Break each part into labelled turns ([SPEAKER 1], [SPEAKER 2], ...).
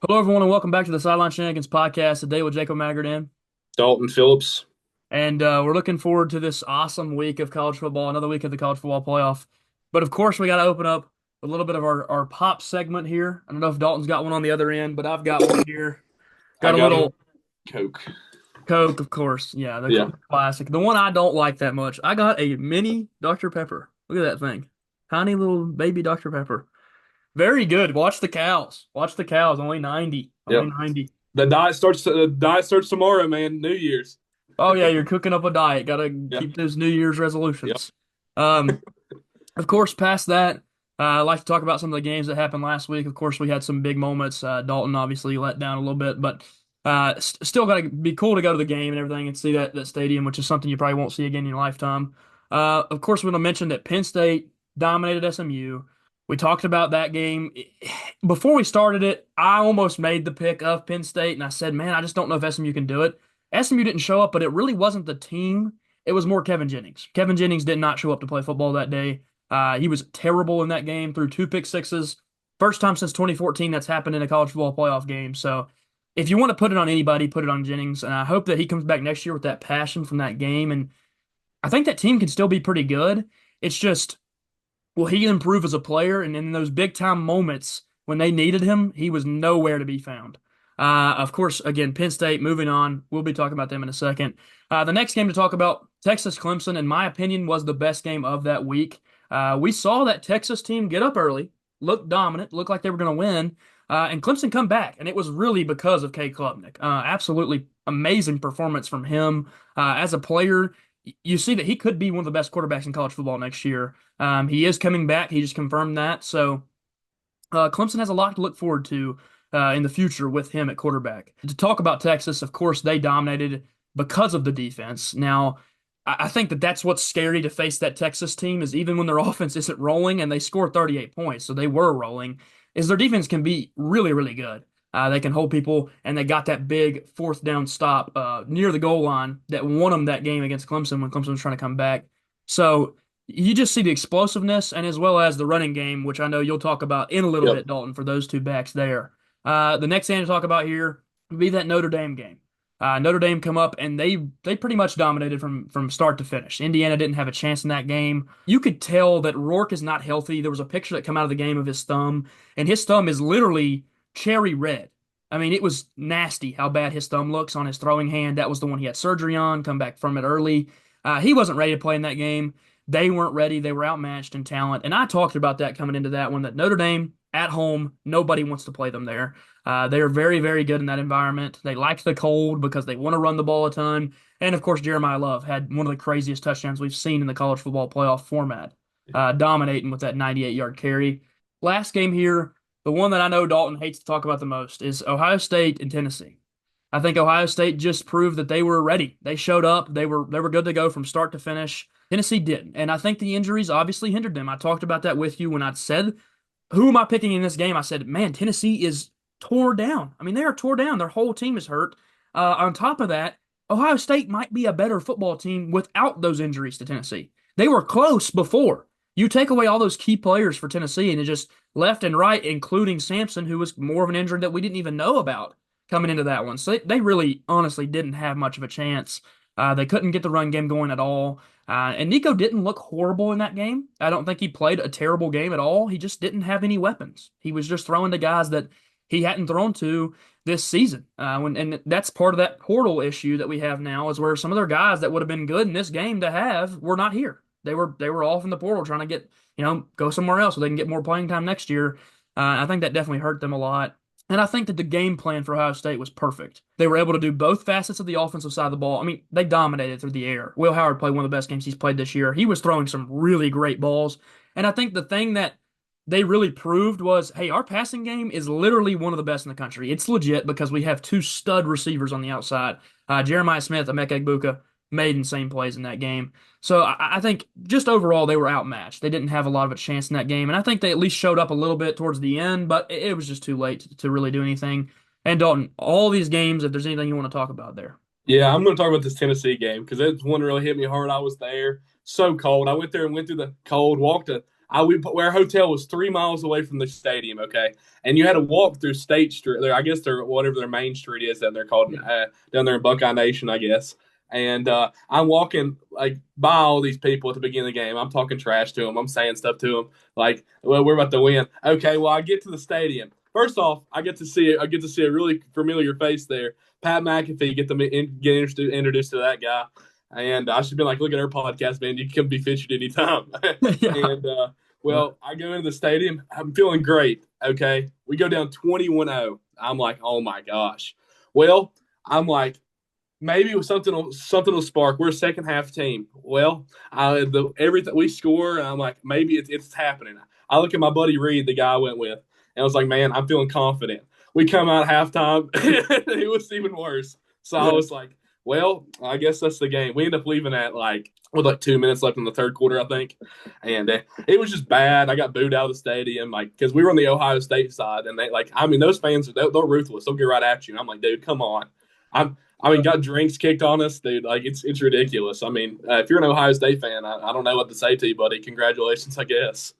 [SPEAKER 1] Hello, everyone, and welcome back to the Sideline Shenanigans podcast. Today with Jacob Maggardin,
[SPEAKER 2] Dalton Phillips.
[SPEAKER 1] and we're looking forward to this awesome week of college football, another week of the college football playoff. But of course, we got to open up a little bit of our pop segment here. I don't know if Dalton's got one on the other end, but I've got one here.
[SPEAKER 2] I
[SPEAKER 1] Got a
[SPEAKER 2] got a
[SPEAKER 1] little
[SPEAKER 2] Coke.
[SPEAKER 1] Coke, of course. Yeah, the
[SPEAKER 2] Yeah.
[SPEAKER 1] classic. The one I don't like that much. I got a mini Dr. Pepper. Look at that thing, tiny little baby Dr. Pepper. Very good. Watch the cows. Watch the cows. Only 90. Only
[SPEAKER 2] Yep.
[SPEAKER 1] 90.
[SPEAKER 2] The diet starts tomorrow, man. New Year's.
[SPEAKER 1] Oh yeah, you're cooking up a diet. Got to
[SPEAKER 2] Yeah.
[SPEAKER 1] keep those New Year's
[SPEAKER 2] Yep.
[SPEAKER 1] resolutions. Um, of course, past that, I'd like to talk about some of the games that happened last week. Of course, we had some big moments. Dalton obviously let down a little bit, but still got to be cool to go to the game and everything and see that stadium, which is something you probably won't see again in your lifetime. Of course, we're going to mention that Penn State dominated SMU. We talked about that game. Before we started it, I almost made the pick of Penn State, and I said, man, I just don't know if SMU can do it. SMU didn't show up, but it really wasn't the team. It was more Kevin Jennings. Kevin Jennings did not show up to play football that day. He was terrible in that game, threw two pick sixes. First time since 2014 that's happened in a college football playoff game. So if you want to put it on anybody, put it on Jennings. And I hope that he comes back next year with that passion from that game. And I think that team can still be pretty good. It's just, will he improve as a player? And in those big time moments when they needed him, he was nowhere to be found. Of course, again, Penn State, moving on. We'll be talking about them in a second. The next game to talk about, Texas Clemson, in my opinion, was the best game of that week. We saw that Texas team get up early, look dominant, look like they were going to win, and Clemson come back. And it was really because of Cade Klubnik. Absolutely amazing performance from him. As a player, you see that he could be one of the best quarterbacks in college football next year. He is coming back. He just confirmed that. So Clemson has a lot to look forward to in the future with him at quarterback. To talk about Texas, of course, they dominated because of the defense. Now, I think that that's what's scary to face that Texas team is even when their offense isn't rolling and they score 38 points, so they were rolling, is their defense can be really, really good. They can hold people, and they got that big fourth down stop near the goal line that won them that game against Clemson when Clemson was trying to come back. So you just see the explosiveness and as well as the running game, which I know you'll talk about in a little
[SPEAKER 2] Yep.
[SPEAKER 1] bit, Dalton, for those two backs there. The next game to talk about here would be that Notre Dame game. Notre Dame come up and they pretty much dominated from start to finish. Indiana didn't have a chance in that game. You could tell that Rourke is not healthy. There was a picture that come out of the game of his thumb, and his thumb is literally cherry red. I mean, it was nasty how bad his thumb looks on his throwing hand. That was the one he had surgery on, come back from it early. He wasn't ready to play in that game. They weren't ready. They were outmatched in talent. And I talked about that coming into that one, that Notre Dame at home, nobody wants to play them there. They are very, very good in that environment. They like the cold because they want to run the ball a ton. And of course, Jeremiah Love had one of the craziest touchdowns we've seen in the college football playoff format, dominating with that 98-yard carry. Last game here, the one that I know Dalton hates to talk about the most is Ohio State and Tennessee. I think Ohio State just proved that they were ready. They showed up. They were good to go from start to finish. Tennessee didn't. And I think the injuries obviously hindered them. I talked about that with you when I said, who am I picking in this game? I said, man, Tennessee is tore down. I mean, they are tore down. Their whole team is hurt. On top of that, Ohio State might be a better football team without those injuries to Tennessee. They were close before. You take away all those key players for Tennessee, and it just left and right, including Sampson, who was more of an injury that we didn't even know about coming into that one. So they really, honestly, didn't have much of a chance. They couldn't get the run game going at all. And Nico didn't look horrible in that game. I don't think he played a terrible game at all. He just didn't have any weapons. He was just throwing to guys that he hadn't thrown to this season. And that's part of that portal issue that we have now is where some of their guys that would have been good in this game to have were not here. They were off in the portal trying to get, go somewhere else so they can get more playing time next year. I think that definitely hurt them a lot. And I think that the game plan for Ohio State was perfect. They were able to do both facets of the offensive side of the ball. I mean, they dominated through the air. Will Howard played one of the best games he's played this year. He was throwing some really great balls. And I think the thing that they really proved was, hey, our passing game is literally one of the best in the country. It's legit because we have two stud receivers on the outside. Jeremiah Smith, Emeka Egbuka made insane plays in that game. So I think just overall they were outmatched. They didn't have a lot of a chance in that game, and I think they at least showed up a little bit towards the end, but it was just too late to really do anything. And Dalton, all these games, if there's anything you want to talk about there.
[SPEAKER 2] Yeah, I'm going to talk about this Tennessee game because it's one that really hit me hard. I was there. So cold. I went there and went through the cold, our hotel was 3 miles away from the stadium. Okay, and you had to walk through State Street. I guess they're whatever their main street is that they're called down there in Buckeye Nation, I guess. And I'm walking like by all these people at the beginning of the game. I'm talking trash to them. I'm saying stuff to them like, "Well, we're about to win." Okay, well, I get to the stadium. First off, I get to see a really familiar face there, Pat McAfee. Get introduced to that guy, and I should be like, "Look at our podcast, man. You can be featured anytime."
[SPEAKER 1] Yeah.
[SPEAKER 2] And well, I go into the stadium. I'm feeling great. Okay, we go down 21-0. I'm like, "Oh my gosh." Well, I'm like, maybe it was something will spark. We're a second half team. Well, everything we score, and I'm like, maybe it's happening. I look at my buddy Reed, the guy I went with, and I was like, man, I'm feeling confident. We come out halftime, it was even worse. So I was like, well, I guess that's the game. We end up leaving at with 2 minutes left in the third quarter, I think, and it was just bad. I got booed out of the stadium, because we were on the Ohio State side, and those fans they're ruthless. They'll get right at you. And I'm like, dude, come on. Got drinks kicked on us, dude. It's ridiculous. If you're an Ohio State fan, I don't know what to say to you, buddy. Congratulations, I guess.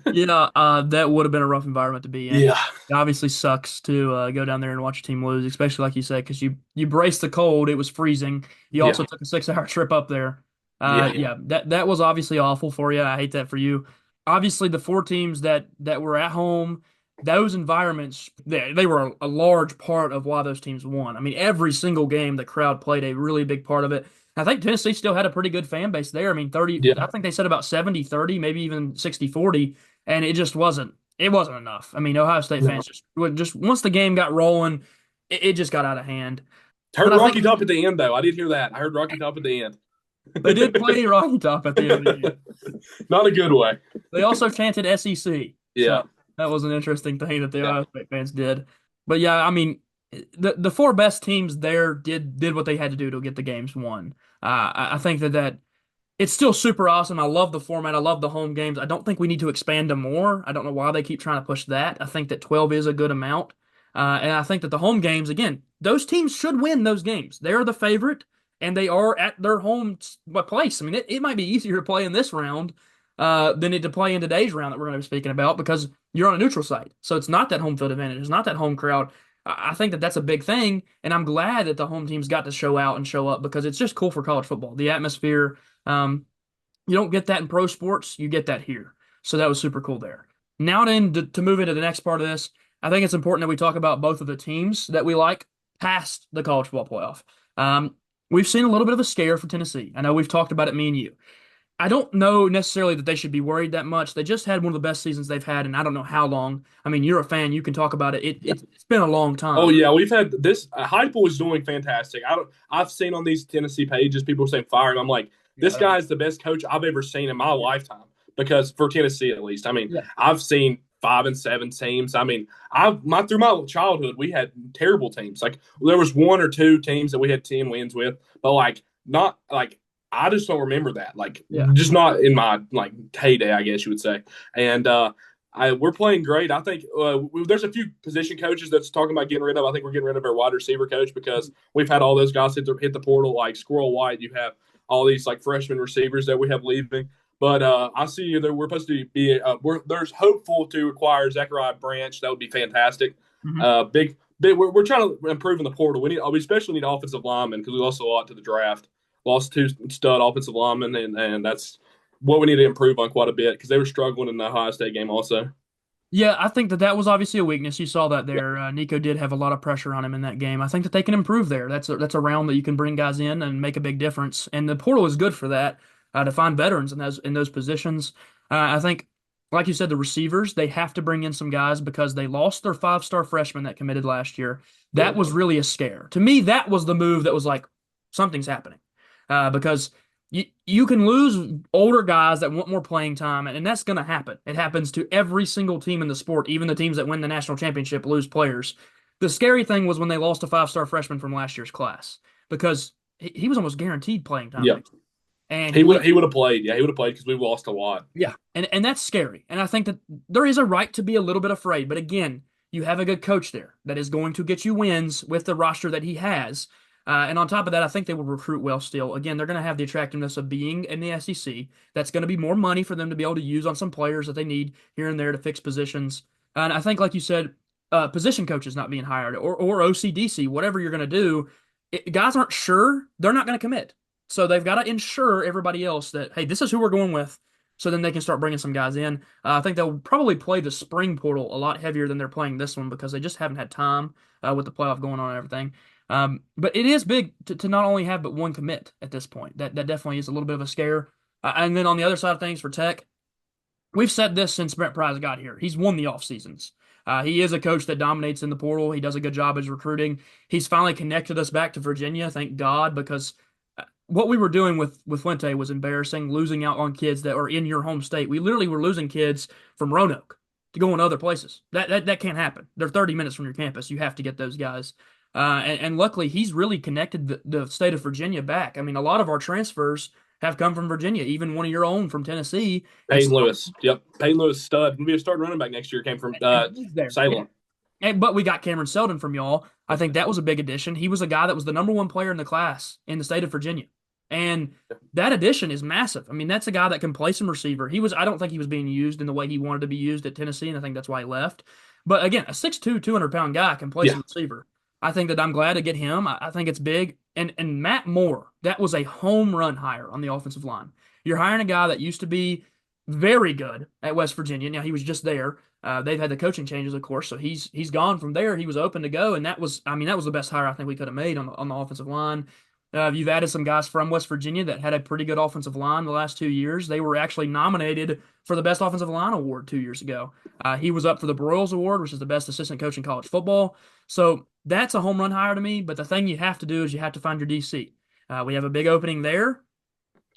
[SPEAKER 1] Yeah, that would have been a rough environment to be in.
[SPEAKER 2] Yeah,
[SPEAKER 1] It obviously sucks to go down there and watch a team lose, especially like you said, because you braced the cold. It was freezing. You also took a 6-hour trip up there. Yeah, that was obviously awful for you. I hate that for you. Obviously, the four teams that were at home, those environments, they were a large part of why those teams won. I mean, every single game, the crowd played a really big part of it. I think Tennessee still had a pretty good fan base there. I mean, 30,
[SPEAKER 2] Yeah.
[SPEAKER 1] I think they said about 70-30, maybe even 60-40, and it just wasn't enough. I mean, Ohio State fans just once the game got rolling, it just got out of hand.
[SPEAKER 2] Heard
[SPEAKER 1] But I
[SPEAKER 2] Rocky
[SPEAKER 1] think
[SPEAKER 2] Top at the end, though. I did hear that. I heard Rocky Top at the end.
[SPEAKER 1] they did play Rocky Top at the end of the game.
[SPEAKER 2] Not a good way.
[SPEAKER 1] They also chanted SEC.
[SPEAKER 2] Yeah.
[SPEAKER 1] So that was an interesting thing that the Ohio State fans did. But yeah, I mean, the four best teams there did what they had to do to get the games won. I think that it's still super awesome. I love the format. I love the home games. I don't think we need to expand them more. I don't know why they keep trying to push that. I think that 12 is a good amount. And I think that the home games, again, those teams should win those games. They're the favorite, and they are at their home place. I mean, it might be easier to play in this round than to play in today's round that we're going to be speaking about because you're on a neutral site. So it's not that home field advantage. It's not that home crowd. I think that that's a big thing, and I'm glad that the home teams got to show out and show up because it's just cool for college football. The atmosphere, you don't get that in pro sports. You get that here. So that was super cool there. Now then, to move into the next part of this, I think it's important that we talk about both of the teams that we like past the college football playoff. We've seen a little bit of a scare for Tennessee. I know we've talked about it, me and you. I don't know necessarily that they should be worried that much. They just had one of the best seasons they've had, and I don't know how long. I mean, you're a fan; you can talk about it. It's been a long time.
[SPEAKER 2] Oh yeah, we've had this. Heupel is doing fantastic. I've seen on these Tennessee pages people saying fire him. I'm like, this guy is the best coach I've ever seen in my lifetime. Because for Tennessee, at least, I've seen 5 and 7 teams. I mean, through my childhood, we had terrible teams. Like there was 1 or 2 teams that we had 10 wins with, but not I just don't remember that. Just not in my heyday, I guess you would say. And we're playing great. I think there's a few position coaches that's talking about getting rid of. I think we're getting rid of our wide receiver coach because we've had all those guys hit the portal like Squirrel White. You have all these freshman receivers that we have leaving. But I see that we're supposed to be there's hopeful to acquire Zachariah Branch. That would be fantastic. Mm-hmm. We're trying to improve in the portal. We especially need offensive linemen because we lost a lot to the draft. Lost 2 stud offensive linemen, and that's what we need to improve on quite a bit because they were struggling in the Ohio State game also.
[SPEAKER 1] Yeah, I think that was obviously a weakness. You saw that there. Nico did have a lot of pressure on him in that game. I think that they can improve there. That's a round that you can bring guys in and make a big difference. And the portal is good for that, to find veterans in those positions. I think, like you said, the receivers, they have to bring in some guys because they lost their 5-star freshman that committed last year. That was really a scare. To me, that was the move that was like, something's happening. Because you can lose older guys that want more playing time, and that's going to happen. It happens to every single team in the sport. Even the teams that win the national championship lose players. The scary thing was when they lost a 5-star freshman from last year's class because he was almost guaranteed playing time.
[SPEAKER 2] Yeah.
[SPEAKER 1] And
[SPEAKER 2] he would have played. Yeah, he would have played because we lost a lot.
[SPEAKER 1] Yeah, and that's scary. And I think that there is a right to be a little bit afraid. But again, you have a good coach there that is going to get you wins with the roster that he has. And on top of that, I think they will recruit well still. Again, they're going to have the attractiveness of being in the SEC. That's going to be more money for them to be able to use on some players that they need here and there to fix positions. And I think, like you said, position coaches not being hired or OCDC, whatever you're going to do, guys aren't sure, they're not going to commit. So they've got to ensure everybody else that, hey, this is who we're going with. So then they can start bringing some guys in. I think they'll probably play the spring portal a lot heavier than they're playing this one because they just haven't had time with the playoff going on and everything. But it is big to not only have but one commit at this point. That definitely is a little bit of a scare. And then on the other side of things for Tech, we've said this since Brent Pryce got here. He's won the off seasons. He is a coach that dominates in the portal. He does a good job as recruiting. He's finally connected us back to Virginia, thank God, because what we were doing with Fuente was embarrassing, losing out on kids that are in your home state. We literally were losing kids from Roanoke to go in other places. That can't happen. They're 30 minutes from your campus. You have to get those guys. And luckily, he's really connected the state of Virginia back. I mean, a lot of our transfers have come from Virginia, even one of your own from Tennessee.
[SPEAKER 2] Peyton Lewis. Yep. Peyton Lewis, stud. Going to be a starting running back next year. Came from Salem.
[SPEAKER 1] But we got Cameron Seldon from y'all. I think that was a big addition. He was a guy that was the number one player in the class in the state of Virginia. And that addition is massive. I mean, that's a guy that can play some receiver. I don't think he was being used in the way he wanted to be used at Tennessee, and I think that's why he left. But again, a 6'2", 200-pound guy can play some receiver. I think that I'm glad to get him. I think it's big. And Matt Moore, that was a home run hire on the offensive line. You're hiring a guy that used to be very good at West Virginia. Now, he was just there. They've had the coaching changes, of course, so he's gone from there. He was open to go, and that was the best hire I think we could have made on the offensive line. You've added some guys from West Virginia that had a pretty good offensive line the last 2 years. They were actually nominated for the Best Offensive Line Award 2 years ago. He was up for the Broyles Award, which is the best assistant coach in college football. So that's a home run hire to me, but the thing you have to do is you have to find your DC. We have a big opening there.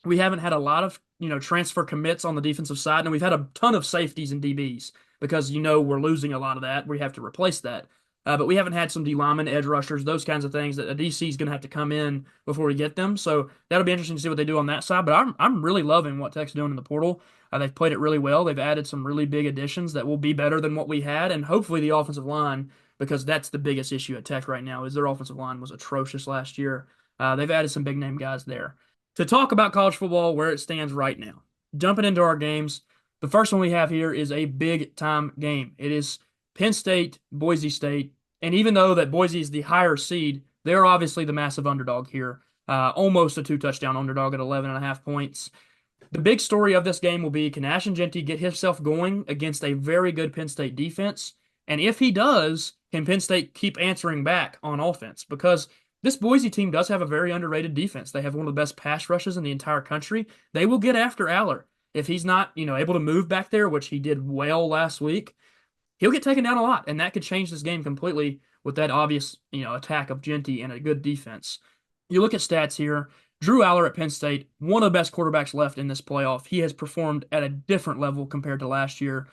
[SPEAKER 1] We haven't had a lot of transfer commits on the defensive side, and we've had a ton of safeties and DBs because we're losing a lot of that. We have to replace that. But we haven't had some D linemen, edge rushers, those kinds of things that a DC is going to have to come in before we get them. So that'll be interesting to see what they do on that side. But I'm really loving what Tech's doing in the portal. They've played it really well. They've added some really big additions that will be better than what we had, and hopefully the offensive line, because that's the biggest issue at Tech right now, is their offensive line was atrocious last year. They've added some big name guys there. To talk about college football, where it stands right now, jumping into our games, the first one we have here is a big time game. It is Penn State, Boise State. And even though that Boise is the higher seed, they're obviously the massive underdog here. Almost a 2-touchdown underdog at 11.5 points. The big story of this game will be, can Ashton Jeanty get himself going against a very good Penn State defense? And if he does, can Penn State keep answering back on offense? Because this Boise team does have a very underrated defense. They have one of the best pass rushes in the entire country. They will get after Aller. If he's not, able to move back there, which he did well last week, he'll get taken down a lot, and that could change this game completely with that obvious, attack of Jeanty and a good defense. You look at stats here. Drew Aller at Penn State, one of the best quarterbacks left in this playoff. He has performed at a different level compared to last year.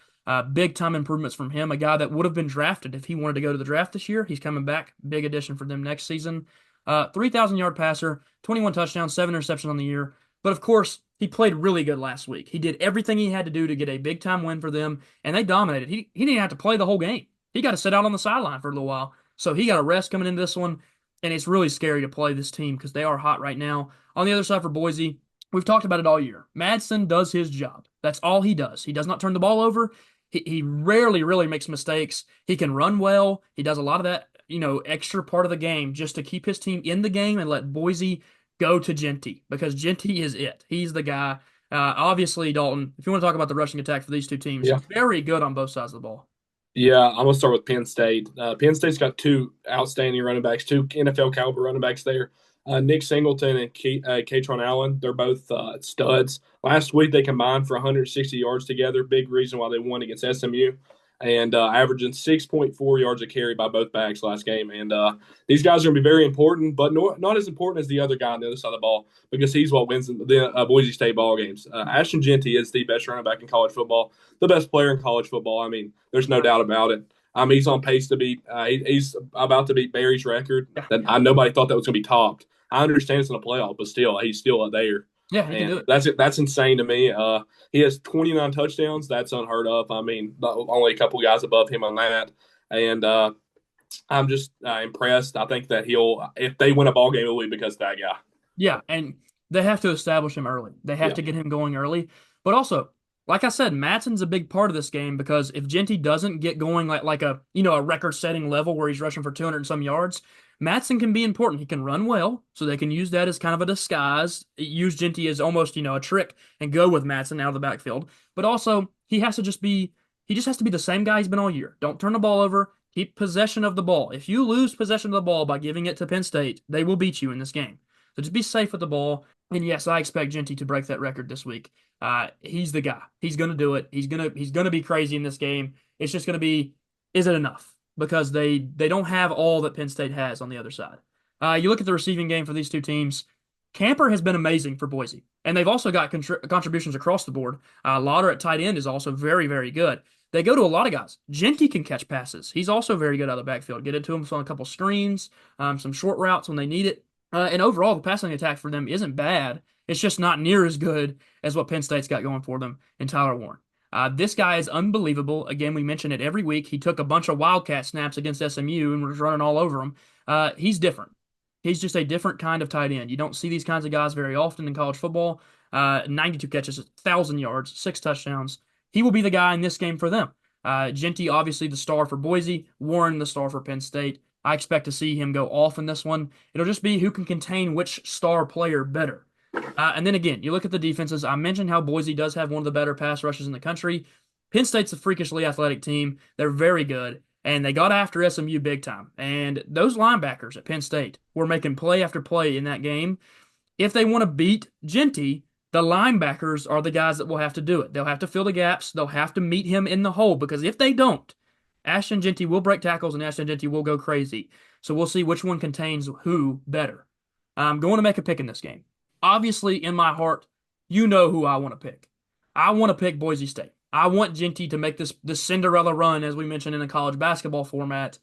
[SPEAKER 1] Big-time improvements from him, a guy that would have been drafted if he wanted to go to the draft this year. He's coming back. Big addition for them next season. 3,000-yard passer, 21 touchdowns, 7 interceptions on the year. But, of course, he played really good last week. He did everything he had to do to get a big-time win for them, and they dominated. He didn't have to play the whole game. He got to sit out on the sideline for a little while. So he got a rest coming into this one, and it's really scary to play this team because they are hot right now. On the other side for Boise, we've talked about it all year. Madsen does his job. That's all he does. He does not turn the ball over. He rarely really makes mistakes. He can run well. He does a lot of that, extra part of the game just to keep his team in the game and let Boise go to Jeanty, because Jeanty is it. He's the guy. Obviously, Dalton, if you want to talk about the rushing attack for these two teams, very good on both sides of the ball.
[SPEAKER 2] Yeah, I'm going to start with Penn State. Penn State's got two outstanding running backs, two NFL caliber running backs there. Nick Singleton and Katron Allen, they're both studs. Last week, they combined for 160 yards together. Big reason why they won against SMU. And averaging 6.4 yards a carry by both backs last game. And these guys are going to be very important, but not as important as the other guy on the other side of the ball, because he's what wins the Boise State ball games. Ashton Jeanty is the best running back in college football, the best player in college football. I mean, there's no doubt about it. He's on pace to beat he's about to beat Barry's record. Nobody thought that was going to be topped. I understand it's in a playoff, but still, he's still there.
[SPEAKER 1] Yeah, he can do it.
[SPEAKER 2] That's insane to me. He has 29 touchdowns. That's unheard of. I mean, only a couple guys above him on that. And I'm just impressed. I think that if they win a ball game, it will be because of that guy.
[SPEAKER 1] Yeah, and they have to establish him early. They have
[SPEAKER 2] Yeah.
[SPEAKER 1] to get him going early. But also, like I said, Matson's a big part of this game because if Genty doesn't get going like a a record-setting level where he's rushing for 200 and some yards, Matson can be important. He can run well, so they can use that as kind of a disguise. Use Genty as almost a trick and go with Matson out of the backfield. But also, he just has to be the same guy he's been all year. Don't turn the ball over. Keep possession of the ball. If you lose possession of the ball by giving it to Penn State, they will beat you in this game. So just be safe with the ball. And yes, I expect Genty to break that record this week. He's the guy. He's going to do it. He's gonna be crazy in this game. It's just going to be, is it enough? Because they don't have all that Penn State has on the other side. You look at the receiving game for these two teams. Camper has been amazing for Boise, and they've also got contributions across the board. Lauder at tight end is also very, very good. They go to a lot of guys. Genty can catch passes. He's also very good out of the backfield. Get it to him on a couple screens, some short routes when they need it. And overall, the passing attack for them isn't bad. It's just not near as good as what Penn State's got going for them in Tyler Warren. This guy is unbelievable. Again, we mention it every week. He took a bunch of Wildcat snaps against SMU and was running all over them. He's different. He's just a different kind of tight end. You don't see these kinds of guys very often in college football. 92 catches, 1,000 yards, 6 touchdowns. He will be the guy in this game for them. Genty, obviously the star for Boise. Warren, the star for Penn State. I expect to see him go off in this one. It'll just be who can contain which star player better. And then again, you look at the defenses. I mentioned how Boise does have one of the better pass rushes in the country. Penn State's a freakishly athletic team. They're very good, and they got after SMU big time. And those linebackers at Penn State were making play after play in that game. If they want to beat Genty, the linebackers are the guys that will have to do it. They'll have to fill the gaps. They'll have to meet him in the hole, because if they don't, Ashton Genty will break tackles and Ashton Genty will go crazy. So we'll see which one contains who better. I'm going to make a pick in this game. Obviously, in my heart, you know who I want to pick. I want to pick Boise State. I want Genty to make this Cinderella run, as we mentioned in the college basketball format.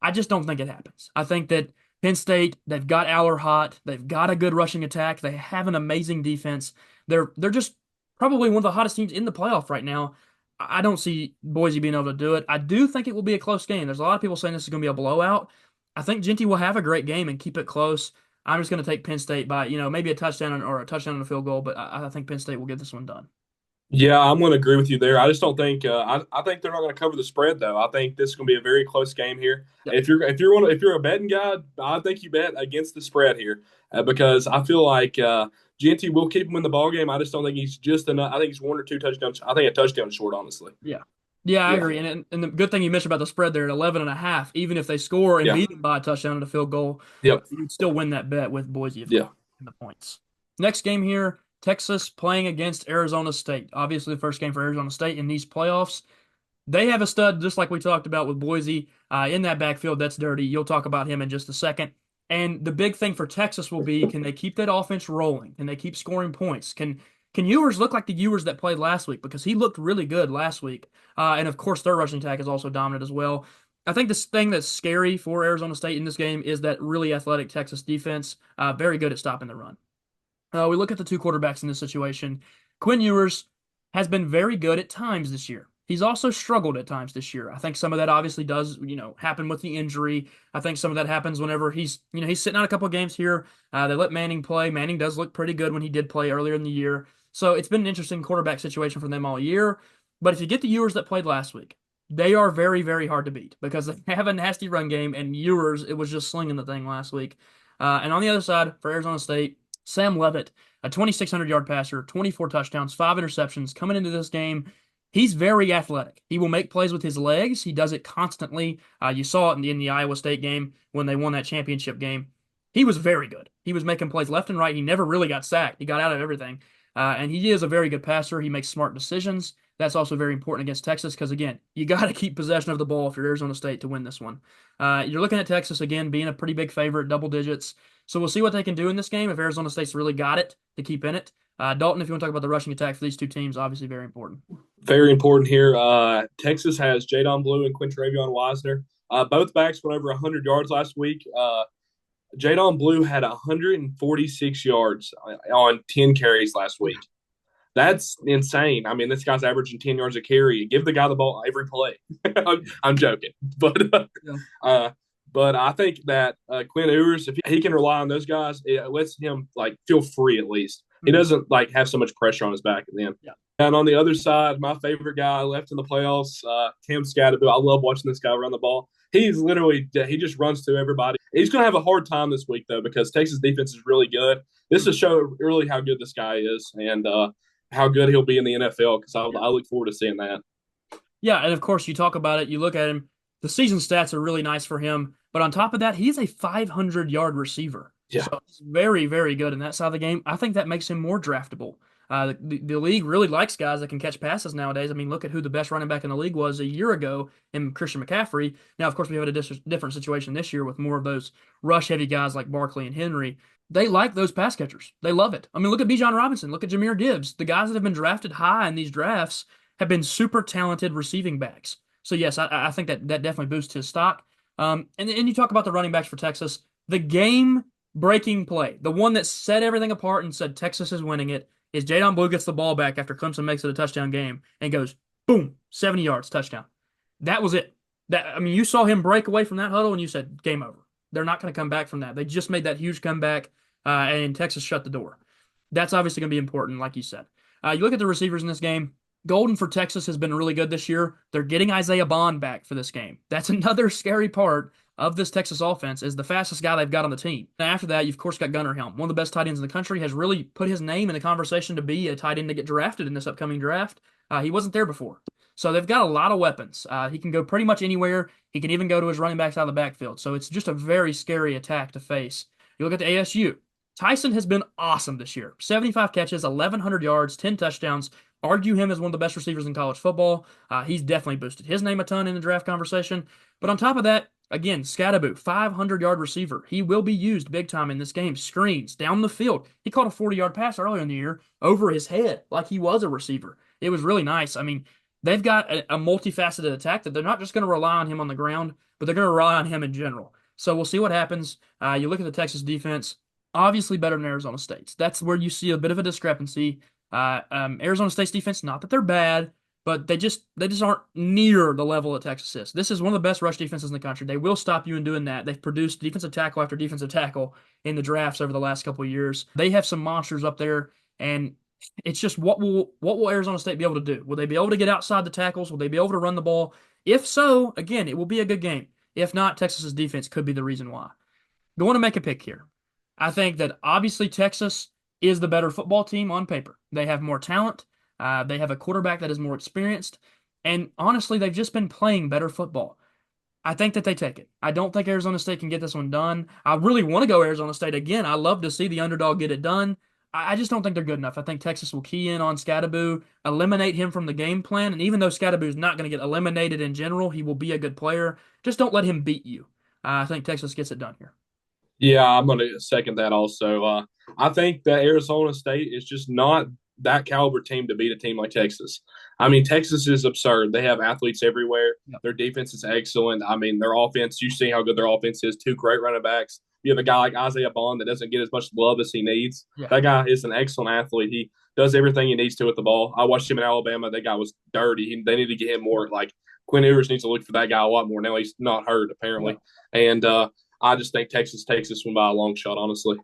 [SPEAKER 1] I just don't think it happens. I think that Penn State, they've got Aller hot. They've got a good rushing attack. They have an amazing defense. They're just probably one of the hottest teams in the playoff right now. I don't see Boise being able to do it. I do think it will be a close game. There's a lot of people saying this is going to be a blowout. I think Genty will have a great game and keep it close. I'm just going to take Penn State by, maybe a touchdown or a touchdown and a field goal, but I think Penn State will get this one done.
[SPEAKER 2] Yeah, I'm going to agree with you there. I just don't think I think they're not going to cover the spread though. I think this is going to be a very close game here.
[SPEAKER 1] Yep.
[SPEAKER 2] If you're a betting guy, I think you bet against the spread here because I feel like Genty will keep him in the ball game. I just don't think he's just enough. I think he's 1 or 2 touchdowns. I think a touchdown short, honestly.
[SPEAKER 1] Yeah, I agree. And the good thing you mentioned about the spread there at 11.5, even if they score and beat them by a touchdown and a field goal, you'd still win that bet with Boise in the points. Next game here, Texas playing against Arizona State. Obviously, the first game for Arizona State in these playoffs. They have a stud, just like we talked about with Boise, in that backfield that's dirty. You'll talk about him in just a second. And the big thing for Texas will be, can they keep that offense rolling? Can they keep scoring points? Can Ewers look like the Ewers that played last week? Because he looked really good last week. And, of course, their rushing attack is also dominant as well. I think this thing that's scary for Arizona State in this game is that really athletic Texas defense, very good at stopping the run. We look at the two quarterbacks in this situation. Quinn Ewers has been very good at times this year. He's also struggled at times this year. I think some of that obviously does, happen with the injury. I think some of that happens whenever he's sitting out a couple of games here. They let Manning play. Manning does look pretty good when he did play earlier in the year. So it's been an interesting quarterback situation for them all year. But if you get the Ewers that played last week, they are very, very hard to beat because they have a nasty run game, and Ewers, it was just slinging the thing last week. And on the other side, for Arizona State, Sam Levitt, a 2,600-yard passer, 24 touchdowns, 5 interceptions coming into this game. He's very athletic. He will make plays with his legs. He does it constantly. You saw it in the Iowa State game when they won that championship game. He was very good. He was making plays left and right. He never really got sacked. He got out of everything. And he is a very good passer. He makes smart decisions. That's also very important against Texas because, again, you got to keep possession of the ball if you're Arizona State to win this one. You're looking at Texas, again, being a pretty big favorite, double digits. So we'll see what they can do in this game if Arizona State's really got it to keep in it. Dalton, if you want to talk about the rushing attack for these two teams, obviously very important.
[SPEAKER 2] Very important here. Texas has Jadon Blue and Quintravion Wisner. Both backs went over 100 yards last week. Jadon Blue had 146 yards on 10 carries last week. That's insane. I mean, this guy's averaging 10 yards a carry. Give the guy the ball every play. I'm joking. But But I think that Quinn Ewers, if he can rely on those guys, it lets him like feel free at least. He
[SPEAKER 1] Mhm.
[SPEAKER 2] doesn't like have so much pressure on his back at the end.
[SPEAKER 1] Yeah.
[SPEAKER 2] And on the other side, my favorite guy left in the playoffs, Cam Scadaboo. I love watching this guy run the ball. He's literally he just runs through everybody. He's going to have a hard time this week though because Texas defense is really good. This will show really how good this guy is and how good he'll be in the NFL because I look forward to seeing that.
[SPEAKER 1] Yeah, and of course, you talk about it, you look at him, the season stats are really nice for him. But on top of that, he's a 500-yard receiver.
[SPEAKER 2] Yeah.
[SPEAKER 1] So he's very, very good in that side of the game. I think that makes him more draftable. The league really likes guys that can catch passes nowadays. I mean, look at who the best running back in the league was a year ago in Christian McCaffrey. Now, of course, we have a different situation this year with more of those rush-heavy guys like Barkley and Henry. They like those pass catchers. They love it. I mean, look at Bijan Robinson. Look at Jahmyr Gibbs. The guys that have been drafted high in these drafts have been super talented receiving backs. So yes, I think that definitely boosts his stock. And you talk about the running backs for Texas. The game breaking play, the one that set everything apart and said Texas is winning it, is Jadon Blue gets the ball back after Clemson makes it a touchdown game and goes boom, 70 yards, touchdown. That was it. I mean, you saw him break away from that huddle and you said game over. They're not going to come back from that. They just made that huge comeback, and Texas shut the door. That's obviously going to be important, like you said. You look at the receivers in this game. Golden for Texas has been really good this year. They're getting Isaiah Bond back for this game. That's another scary part of this Texas offense is the fastest guy they've got on the team. And after that, you've of course got Gunnar Helm, one of the best tight ends in the country, has really put his name in the conversation to be a tight end to get drafted in this upcoming draft. He wasn't there before. So they've got a lot of weapons. He can go pretty much anywhere. He can even go to his running backs out of the backfield. So it's just a very scary attack to face. You look at the ASU. Tyson has been awesome this year. 75 catches, 1,100 yards, 10 touchdowns. Argue him as one of the best receivers in college football. He's definitely boosted his name a ton in the draft conversation. But on top of that, again, Scadaboo, 500-yard receiver. He will be used big time in this game. Screens down the field. He caught a 40-yard pass earlier in the year over his head like he was a receiver. It was really nice. I mean, they've got a multifaceted attack that they're not just going to rely on him on the ground, but they're going to rely on him in general. So we'll see what happens. You look at the Texas defense, obviously better than Arizona State's. That's where you see a bit of a discrepancy. Arizona State's defense, not that they're bad, but they just aren't near the level that Texas is. This is one of the best rush defenses in the country. They will stop you in doing that. They've produced defensive tackle after defensive tackle in the drafts over the last couple of years. They have some monsters up there, and it's just what will Arizona State be able to do? Will they be able to get outside the tackles? Will they be able to run the ball? If so, again, it will be a good game. If not, Texas's defense could be the reason why. Going to make a pick here. I think that obviously Texas is the better football team on paper. They have more talent. They have a quarterback that is more experienced. And honestly, they've just been playing better football. I think that they take it. I don't think Arizona State can get this one done. I really want to go Arizona State again. I love to see the underdog get it done. I just don't think they're good enough. I think Texas will key in on Scadaboo, eliminate him from the game plan. And even though Scadaboo is not going to get eliminated in general, he will be a good player. Just don't let him beat you. I think Texas gets it done here.
[SPEAKER 2] Yeah, I'm going to second that also. I think that Arizona State is just not that caliber team to beat a team like Texas. I mean, Texas is absurd. They have athletes everywhere.
[SPEAKER 1] Yep.
[SPEAKER 2] Their defense is excellent. I mean, their offense, you see how good their offense is. Two great running backs. You have a guy like Isaiah Bond that doesn't get as much love as he needs.
[SPEAKER 1] Yeah.
[SPEAKER 2] That guy is an excellent athlete. He does everything he needs to with the ball. I watched him in Alabama. That guy was dirty. They need to get him more. Like, Quinn Ewers needs to look for that guy a lot more. Now he's not hurt, apparently. Yeah. And I just think Texas takes this one by a long shot, honestly.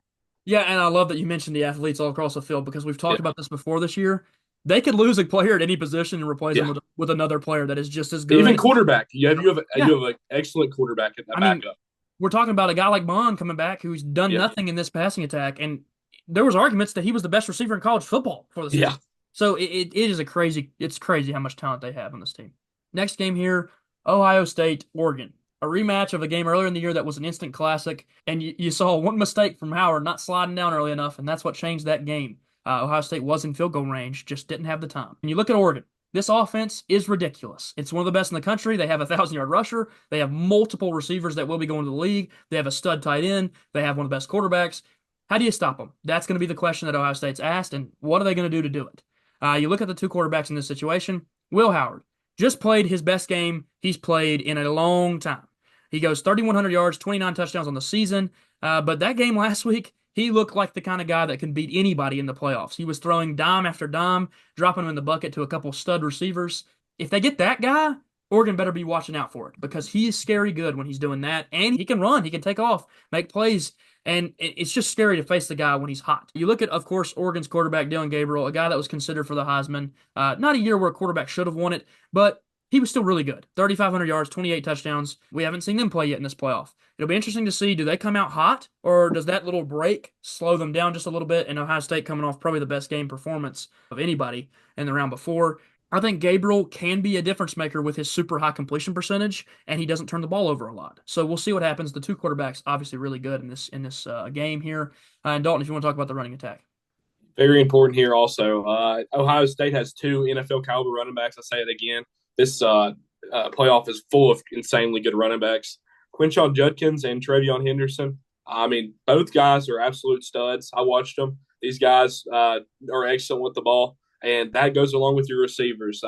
[SPEAKER 1] Yeah, and I love that you mentioned the athletes all across the field because we've talked about this before this year. They could lose a player at any position and replace him with another player that is just as good.
[SPEAKER 2] Even quarterback. You have an excellent quarterback at that backup.
[SPEAKER 1] We're talking about a guy like Bond coming back who's done nothing in this passing attack, and there was arguments that he was the best receiver in college football for the season. Yeah. So it is it's crazy how much talent they have on this team. Next game here, Ohio State, Oregon. A rematch of a game earlier in the year that was an instant classic, and you saw one mistake from Howard not sliding down early enough, and that's what changed that game. Ohio State was in field goal range, just didn't have the time. And you look at Oregon. This offense is ridiculous. It's one of the best in the country. They have a 1,000-yard rusher. They have multiple receivers that will be going to the league. They have a stud tight end. They have one of the best quarterbacks. How do you stop them? That's going to be the question that Ohio State's asked, and what are they going to do to do it? You look at the two quarterbacks in this situation. Will Howard just played his best game he's played in a long time. He goes 3,100 yards, 29 touchdowns on the season. But that game last week, he looked like the kind of guy that can beat anybody in the playoffs. He was throwing dime after dime, dropping them in the bucket to a couple stud receivers. If they get that guy, Oregon better be watching out for it because he is scary good when he's doing that. And he can run, he can take off, make plays. And it's just scary to face the guy when he's hot. You look at, of course, Oregon's quarterback, Dylan Gabriel, a guy that was considered for the Heisman. Not a year where a quarterback should have won it, but he was still really good. 3,500 yards, 28 touchdowns. We haven't seen them play yet in this playoff. It'll be interesting to see, do they come out hot, or does that little break slow them down just a little bit? And Ohio State coming off probably the best game performance of anybody in the round before. I think Gabriel can be a difference maker with his super high completion percentage, and he doesn't turn the ball over a lot. So we'll see what happens. The two quarterbacks obviously really good in this game here. And Dalton, if you want to talk about the running attack.
[SPEAKER 2] Very important here also. Ohio State has two NFL caliber running backs. I say it again. This playoff is full of insanely good running backs. Quinshon Judkins and Trevion Henderson. I mean, both guys are absolute studs. I watched them. These guys are excellent with the ball, and that goes along with your receivers.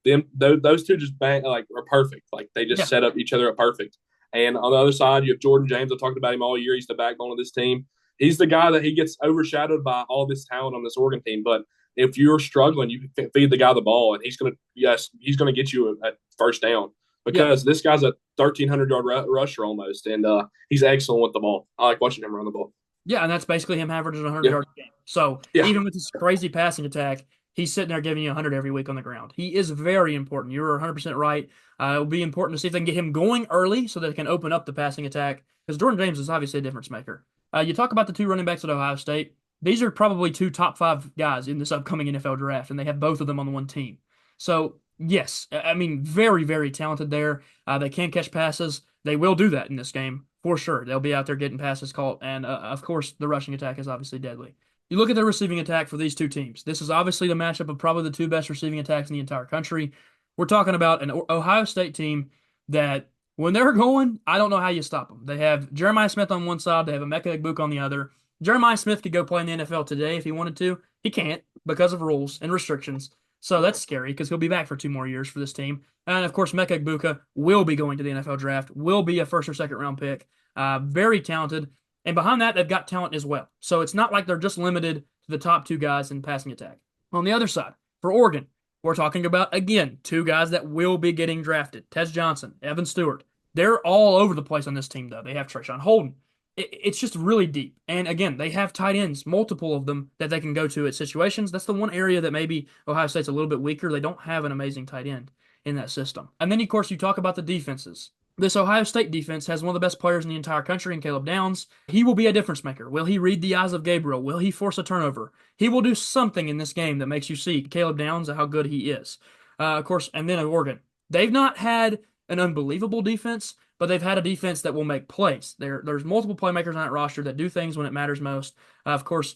[SPEAKER 2] Those two just are perfect. Like they just set up each other up perfect. And on the other side, you have Jordan James. I talked about him all year. He's the backbone of this team. He's the guy that he gets overshadowed by all this talent on this Oregon team. But if you're struggling, you can feed the guy the ball, and he's going to get you a first down because this guy's a 1,300-yard rusher almost, and he's excellent with the ball. I like watching him run the ball.
[SPEAKER 1] Yeah, and that's basically him averaging 100 yards a game. So even with this crazy passing attack, he's sitting there giving you 100 every week on the ground. He is very important. You're 100% right. It will be important to see if they can get him going early so that they can open up the passing attack because Jordan James is obviously a difference maker. You talk about the two running backs at Ohio State. These are probably two top 5 guys in this upcoming NFL draft, and they have both of them on the one team. So, yes, I mean, very, very talented there. They can catch passes. They will do that in this game for sure. They'll be out there getting passes caught, and of course, the rushing attack is obviously deadly. You look at the receiving attack for these two teams. This is obviously the matchup of probably the two best receiving attacks in the entire country. We're talking about an Ohio State team that, when they're going, I don't know how you stop them. They have Jeremiah Smith on one side. They have Emeka Egbuka on the other. Jeremiah Smith could go play in the NFL today if he wanted to. He can't because of rules and restrictions. So that's scary because he'll be back for 2 more years for this team. And, of course, Emeka Egbuka will be going to the NFL draft, will be a first or second round pick. Very talented. And behind that, they've got talent as well. So it's not like they're just limited to the top 2 guys in passing attack. On the other side, for Oregon, we're talking about, again, 2 guys that will be getting drafted. Tez Johnson, Evan Stewart. They're all over the place on this team, though. They have Trayshawn Holden. It's just really deep. And, again, they have tight ends, multiple of them, that they can go to at situations. That's the one area that maybe Ohio State's a little bit weaker. They don't have an amazing tight end in that system. And then, of course, you talk about the defenses. This Ohio State defense has one of the best players in the entire country in Caleb Downs. He will be a difference maker. Will he read the eyes of Gabriel? Will he force a turnover? He will do something in this game that makes you see Caleb Downs and how good he is. Of course, and then Oregon. They've not had an unbelievable defense, but they've had a defense that will make plays. There's multiple playmakers on that roster that do things when it matters most. Of course,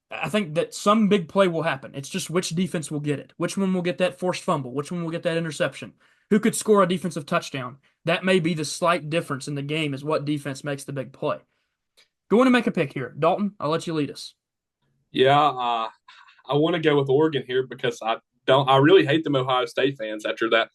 [SPEAKER 1] I think that some big play will happen. It's just which defense will get it. Which one will get that forced fumble? Which one will get that interception? Who could score a defensive touchdown? That may be the slight difference in the game is what defense makes the big play. Going to make a pick here. Dalton, I'll let you lead us.
[SPEAKER 2] Yeah, I want to go with Oregon here because I really hate them Ohio State fans after that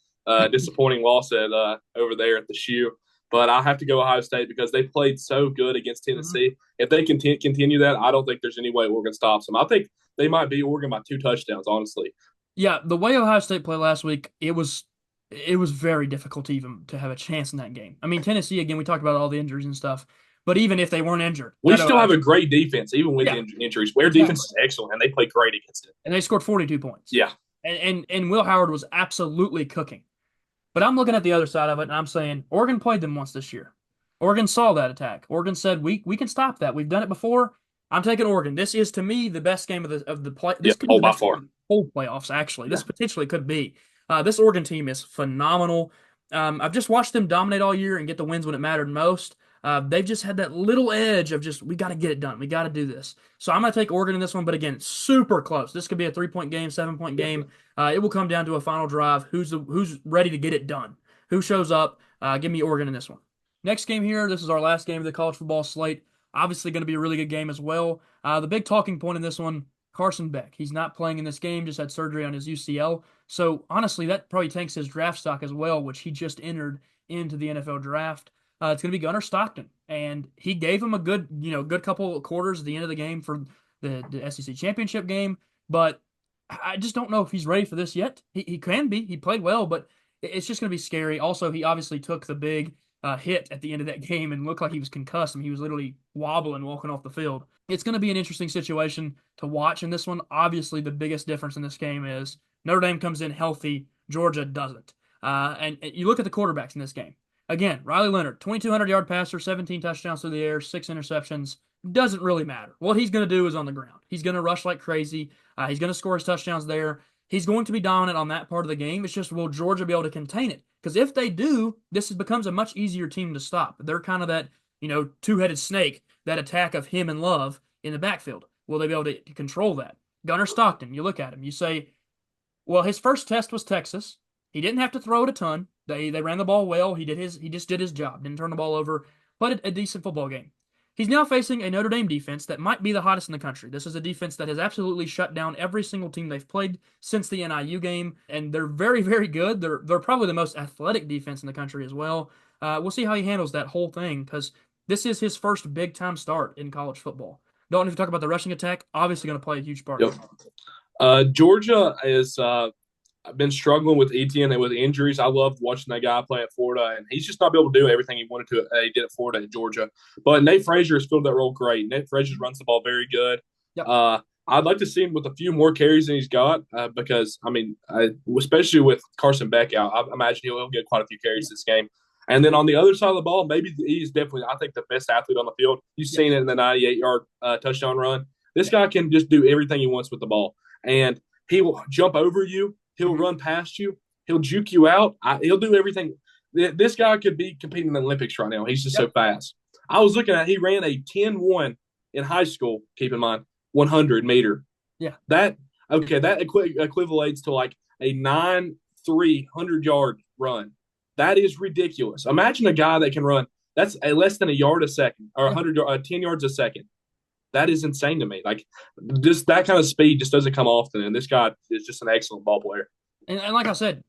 [SPEAKER 2] disappointing loss at over there at the Shoe. But I have to go Ohio State because they played so good against Tennessee. Mm-hmm. If they continue that, I don't think there's any way Oregon stops them. I think they might beat Oregon by 2 touchdowns, honestly.
[SPEAKER 1] Yeah, the way Ohio State played last week, it was very difficult to have a chance in that game. I mean, Tennessee, again, we talked about all the injuries and stuff, but even if they weren't injured.
[SPEAKER 2] We still have a great defense, even with injuries. Their defense is excellent, and they played great against it.
[SPEAKER 1] And they scored 42 points.
[SPEAKER 2] Yeah.
[SPEAKER 1] And Will Howard was absolutely cooking. But I'm looking at the other side of it, and I'm saying Oregon played them once this year. Oregon saw that attack. Oregon said, we can stop that. We've done it before. I'm taking Oregon. This is, to me, the best game of the play. This could be the best game of the whole playoffs, actually. This potentially could be. This Oregon team is phenomenal. I've just watched them dominate all year and get the wins when it mattered most. They've just had that little edge of just, we got to get it done. We got to do this. So I'm going to take Oregon in this one, but again, super close. This could be a 3-point game, 7-point game. It will come down to a final drive. Who's ready to get it done? Who shows up? Give me Oregon in this one. Next game here, this is our last game of the college football slate. Obviously going to be a really good game as well. The big talking point in this one, Carson Beck. He's not playing in this game, just had surgery on his UCL. So honestly, that probably tanks his draft stock as well, which he just entered into the NFL draft. It's going to be Gunnar Stockton, and he gave him a good couple of quarters at the end of the game for the SEC championship game. But I just don't know if he's ready for this yet. He can be. He played well, but It's just going to be scary. Also, he obviously took the big hit at the end of that game and looked like he was concussed. I mean, he was literally wobbling walking off the field. It's going to be an interesting situation to watch in this one. Obviously, the biggest difference in this game is Notre Dame comes in healthy, Georgia doesn't. And you look at the quarterbacks in this game. Again, Riley Leonard, 2,200-yard passer, 17 touchdowns through the air, 6 interceptions. Doesn't really matter. What he's going to do is on the ground. He's going to rush like crazy. He's going to score his touchdowns there. He's going to be dominant on that part of the game. It's just, will Georgia be able to contain it? Because if they do, becomes a much easier team to stop. They're kind of that, two-headed snake, that attack of him and Love in the backfield. Will they be able to control that? Gunnar Stockton, you look at him, you say, well, his first test was Texas. He didn't have to throw it a ton. They ran the ball well. He just did his job. Didn't turn the ball over. Played a decent football game. He's now facing a Notre Dame defense that might be the hottest in the country. This is a defense that has absolutely shut down every single team they've played since the NIU game, and they're very, very good. They're probably the most athletic defense in the country as well. We'll see how he handles that whole thing, because this is his first big-time start in college football. Dalton, if you talk about the rushing attack, obviously going to play a huge part.
[SPEAKER 2] Yep. Georgia is I've been struggling with Etienne and with injuries. I loved watching that guy play at Florida, and he's just not able to do everything he wanted to. He did at Florida and Georgia. But Nate Frazier has filled that role great. Nate Frazier runs the ball very good.
[SPEAKER 1] Yep.
[SPEAKER 2] I'd like to see him with a few more carries than he's got because, especially with Carson Beck out, I imagine he'll get quite a few carries this game. And then on the other side of the ball, maybe he's definitely, I think, the best athlete on the field. You've seen it in the 98-yard touchdown run. This guy can just do everything he wants with the ball. And he will jump over you. He'll run past you. He'll juke you out. He'll do everything. This guy could be competing in the Olympics right now. He's just so fast. I was looking at, he ran a 10-1 in high school, keep in mind, 100 meter.
[SPEAKER 1] Yeah.
[SPEAKER 2] That equivalates to like a 9-3 100-yard run. That is ridiculous. Imagine a guy that can run, that's less than a yard a second, or 10 yards a second. That is insane to me. Like, just that kind of speed just doesn't come often, and this guy is just an excellent ball player.
[SPEAKER 1] And like I said,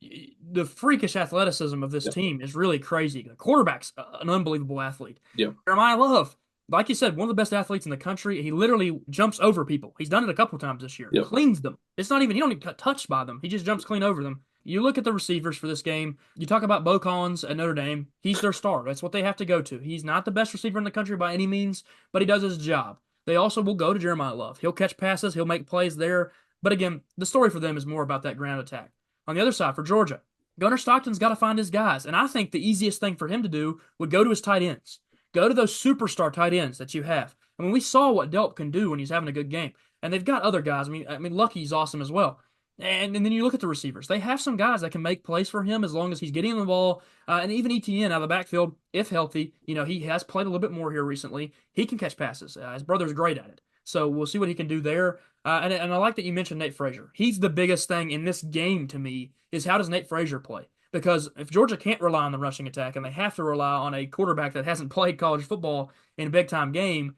[SPEAKER 1] the freakish athleticism of this team is really crazy. The quarterback's an unbelievable athlete.
[SPEAKER 2] Yeah.
[SPEAKER 1] Jeremiah Love, like you said, one of the best athletes in the country. He literally jumps over people. He's done it a couple times this year.
[SPEAKER 2] Yep.
[SPEAKER 1] Cleans them. He don't even get touched by them. He just jumps clean over them. You look at the receivers for this game. You talk about Bo Collins at Notre Dame. He's their star. That's what they have to go to. He's not the best receiver in the country by any means, but he does his job. They also will go to Jeremiah Love. He'll catch passes. He'll make plays there. But again, the story for them is more about that ground attack. On the other side, for Georgia, Gunnar Stockton's got to find his guys. And I think the easiest thing for him to do would go to his tight ends. Go to those superstar tight ends that you have. I mean, we saw what Delp can do when he's having a good game. And they've got other guys. I mean, Lucky's awesome as well. And then you look at the receivers. They have some guys that can make plays for him as long as he's getting the ball. And even Etienne out of the backfield, if healthy, he has played a little bit more here recently. He can catch passes. His brother's great at it. So we'll see what he can do there. And I like that you mentioned Nate Frazier. He's the biggest thing in this game to me is how does Nate Frazier play? Because if Georgia can't rely on the rushing attack and they have to rely on a quarterback that hasn't played college football in a big-time game,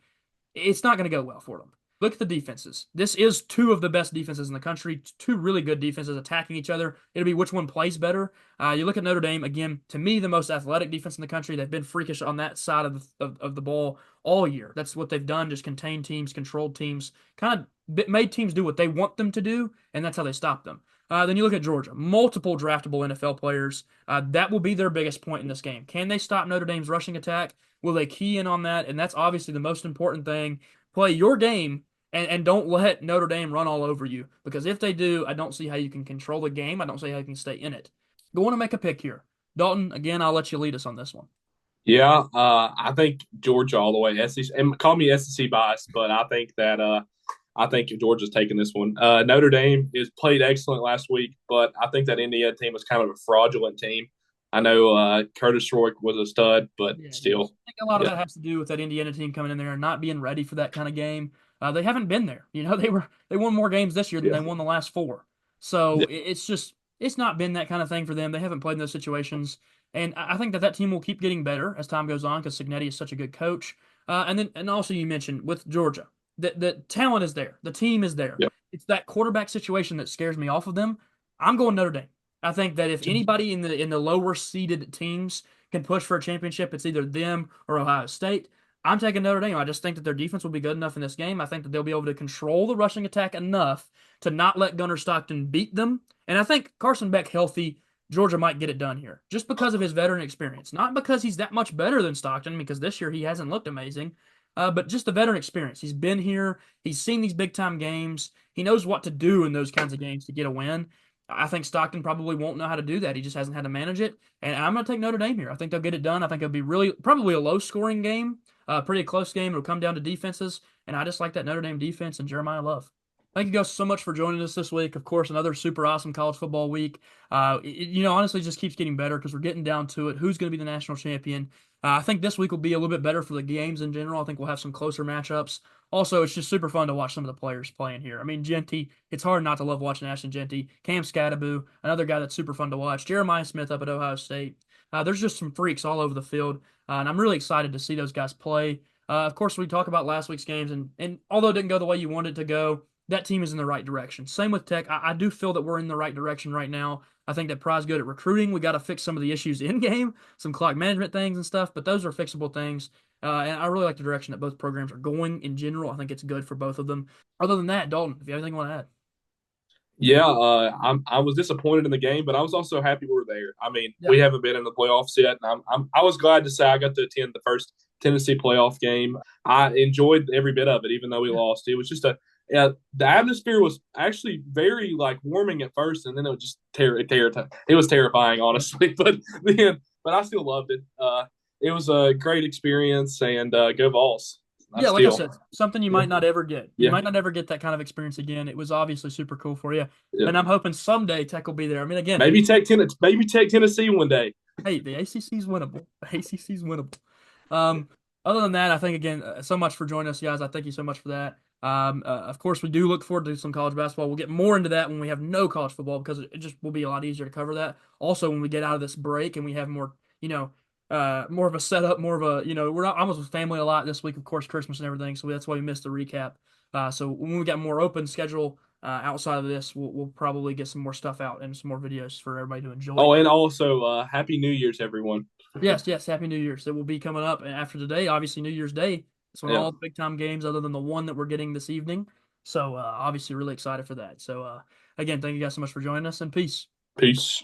[SPEAKER 1] it's not going to go well for them. Look at the defenses. This is two of the best defenses in the country, two really good defenses attacking each other. It'll be which one plays better. You look at Notre Dame, again, to me, the most athletic defense in the country. They've been freakish on that side of the ball all year. That's what they've done, just contained teams, controlled teams, kind of made teams do what they want them to do, and that's how they stop them. Then you look at Georgia, multiple draftable NFL players. That will be their biggest point in this game. Can they stop Notre Dame's rushing attack? Will they key in on that? And that's obviously the most important thing. Play your game and don't let Notre Dame run all over you. Because if they do, I don't see how you can control the game. I don't see how you can stay in it. Go on and make a pick here. Dalton, again, I'll let you lead us on this one.
[SPEAKER 2] Yeah, I think Georgia all the way. SEC, and call me SEC biased, but I think that I think Georgia's taking this one. Notre Dame is played excellent last week, but I think that Indiana team was kind of a fraudulent team. I know Curtis Rourke was a stud, but still.
[SPEAKER 1] I think a lot of that has to do with that Indiana team coming in there and not being ready for that kind of game. They haven't been there. They won more games this year than they won the last 4. So it's not been that kind of thing for them. They haven't played in those situations. And I think that team will keep getting better as time goes on because Cignetti is such a good coach. And also you mentioned with Georgia, the talent is there. The team is there.
[SPEAKER 2] Yep.
[SPEAKER 1] It's that quarterback situation that scares me off of them. I'm going Notre Dame. I think that if anybody in the lower seeded teams can push for a championship, it's either them or Ohio State. I'm taking Notre Dame. I just think that their defense will be good enough in this game. I think that they'll be able to control the rushing attack enough to not let Gunnar Stockton beat them. And I think Carson Beck healthy Georgia might get it done here just because of his veteran experience. Not because he's that much better than Stockton, because this year he hasn't looked amazing, but just the veteran experience. He's been here, he's seen these big time games, he knows what to do in those kinds of games to get a win. I think Stockton probably won't know how to do that. He just hasn't had to manage it. And I'm going to take Notre Dame here. I think they'll get it done. I think it'll be probably a low scoring game, pretty close game. It'll come down to defenses. And I just like that Notre Dame defense and Jeremiah Love. Thank you guys so much for joining us this week. Of course, another super awesome college football week. Honestly, just keeps getting better because we're getting down to it. Who's going to be the national champion? I think this week will be a little bit better for the games in general. I think we'll have some closer matchups. Also, it's just super fun to watch some of the players playing here. I mean, Jeanty, it's hard not to love watching Ashton Jeanty. Cam Skattebo, another guy that's super fun to watch. Jeremiah Smith up at Ohio State. There's just some freaks all over the field, and I'm really excited to see those guys play. Of course, we talk about last week's games, and although it didn't go the way you wanted it to go, that team is in the right direction. Same with Tech. I do feel that we're in the right direction right now. I think that Pry's good at recruiting. We got to fix some of the issues in game, some clock management things and stuff, but those are fixable things. And I really like the direction that both programs are going in general. I think it's good for both of them. Other than that, Dalton, if you have anything you want to add.
[SPEAKER 2] Yeah, I was disappointed in the game, but I was also happy we were there. I mean,
[SPEAKER 1] Yeah.
[SPEAKER 2] we haven't been in the playoffs yet, and I was glad to say I got to attend the first Tennessee playoff game. I enjoyed every bit of it, even though we lost. It was just the atmosphere was actually very like warming at first, and then it was just it was terrifying, honestly. But I still loved it. It was a great experience, and go Vols.
[SPEAKER 1] Yeah, like I said, something you might not ever get. You
[SPEAKER 2] Yeah.
[SPEAKER 1] might not ever get that kind of experience again. It was obviously super cool for you.
[SPEAKER 2] Yeah.
[SPEAKER 1] And I'm hoping someday Tech will be there. I mean, again,
[SPEAKER 2] Maybe Tech Tennessee one day.
[SPEAKER 1] hey, the ACC is winnable. The ACC is winnable. Other than that, I think again, so much for joining us, guys. I thank you so much for that. Of course, we do look forward to some college basketball. We'll get more into that when we have no college football because it just will be a lot easier to cover that. Also, when we get out of this break and we have more, more of a setup, more of a, we're not almost with family a lot this week, of course, Christmas and everything. So that's why we missed the recap. So when we got more open schedule outside of this, we'll probably get some more stuff out and some more videos for everybody to enjoy.
[SPEAKER 2] Oh, and also Happy New Year's, everyone.
[SPEAKER 1] Yes, Happy New Year's. It will be coming up after today. Obviously, New Year's Day. It's one of all the big time games other than the one that we're getting this evening. So obviously, really excited for that. So again, thank you guys so much for joining us, and peace.
[SPEAKER 2] Peace.